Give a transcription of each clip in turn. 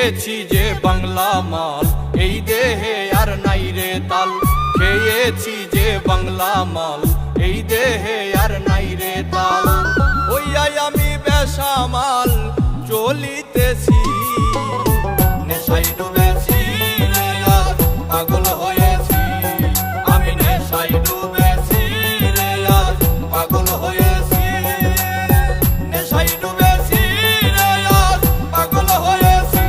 খেয়েছি যে বাংলা মাল, এই দেহে আর নাই রে তাল। খেয়েছি যে বাংলা মাল, এই দেহে আর নাই রে তাল। ওইয়াই আমি বেসামাল চলিতেছি, নেশায় ডুবেছি রে আর পাগল হয়েছি। আমি নেশায় ডুবেছি রে আর পাগল হয়েছি। নেশায় ডুবেছি রে আর পাগল হয়েছি।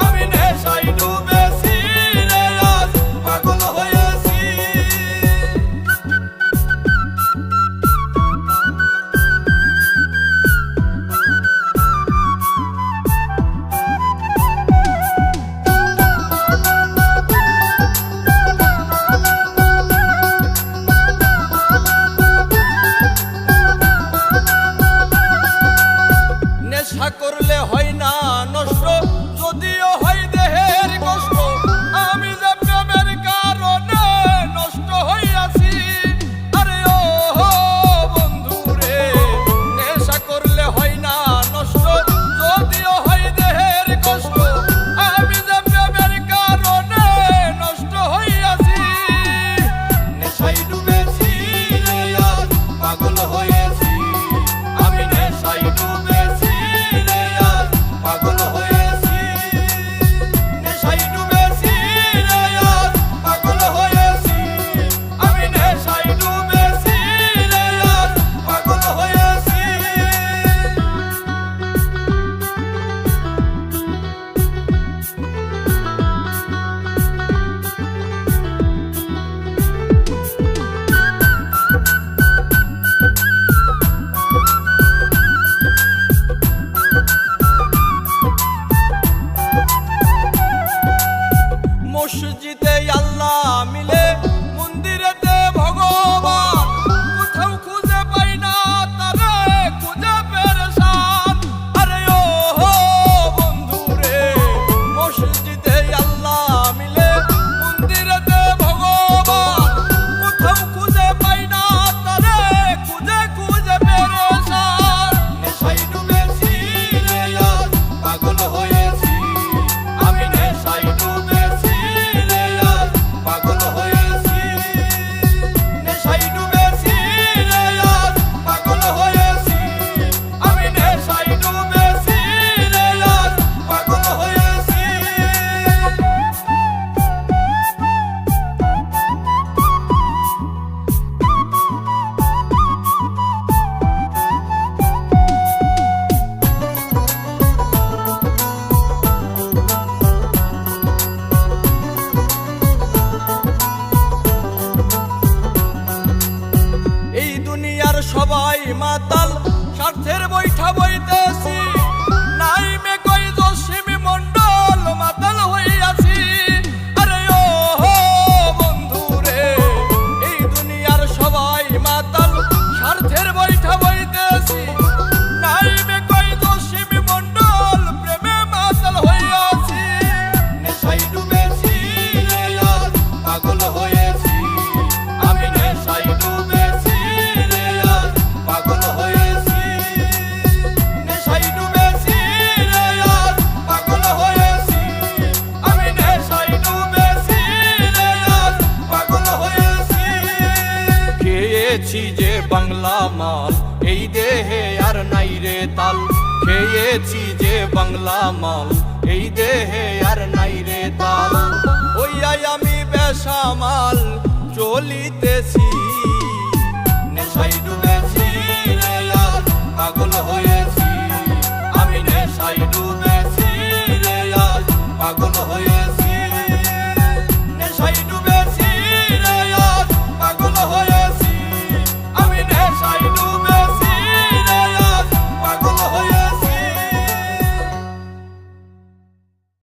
আমি নেশায় ডুবেছি রে আর পাগল হয়েছি। নেশা করলে হয় না নষ্ট, যদিও হয় দেহের কষ্ট। আমি যে প্রেমের কারণে নষ্ট হইয়াছি। আরে ও বন্ধু রে, নেশা করলে হয় না নষ্ট, যদিও হয় দেহের কষ্ট। আমি যে প্রেমের কারণে নষ্ট হইয়াছি। নেশায় ডুবেছি রে আর পাগল হয়েছি। আমি নেশায় ডুবেছি রে আর পাগল হয়েছি। নেশায় ডুবেছি রে আর পাগল হয়েছি। আমি নেশায় ডুবেছি রে আর পাগল হয়েছি। মসজিদে আল্লাহ মিলে, মন্দিরেতে ভগবান। কোথাও খুঁজে পাই না তারে, খুঁজে পেরেশান। আরে ও বন্ধু রে, মসজিদে আল্লাহ মিলে, মন্দিরেতে ভগবান। কোথাও খুঁজে পাই না তারে, খুঁজে খুঁজে পেরেশান। নেশায় ডুবেছি রে আর পাগল হয়েছি। আমি নেশায় ডুবেছি রে আর পাগল হয়েছি। নেশায় ডুবেছি রে আর পাগল হয়েছি। আমি নেশায় ডুবেছি রে আর পাগল হয়েছি। এই দুনিয়ার সবাই মাতাল, স্বার্থের বৈঠা বইতেছি। নাই মে কই জসিমি মন্ডল, মাতাল হইয়াছি। আরে ও বন্ধু রে, এই দুনিয়ার সবাই মাতাল, স্বার্থের বৈঠা বইতেছি। নাই মে কই জসিমি মন্ডল, প্রেমে মাতাল হইয়াছি। নেশায় ডুবেছি রে আর পাগল হয়েছি। আমি নেশায় ডুবেছি রে আর পাগল হয়েছি। নেশায় ডুবেছি রে আর পাগল হয়েছি। আমি নেশায় ডুবেছি রে আর পাগল হয়েছি। খেয়েছি যে বাংলা মাল, এই দেহে আর নাই রে তাল। খেয়েছি যে বাংলা মাল, এই দেহে আর নাই রে তাল। ওইয়াই আমি বেসামাল চলিতে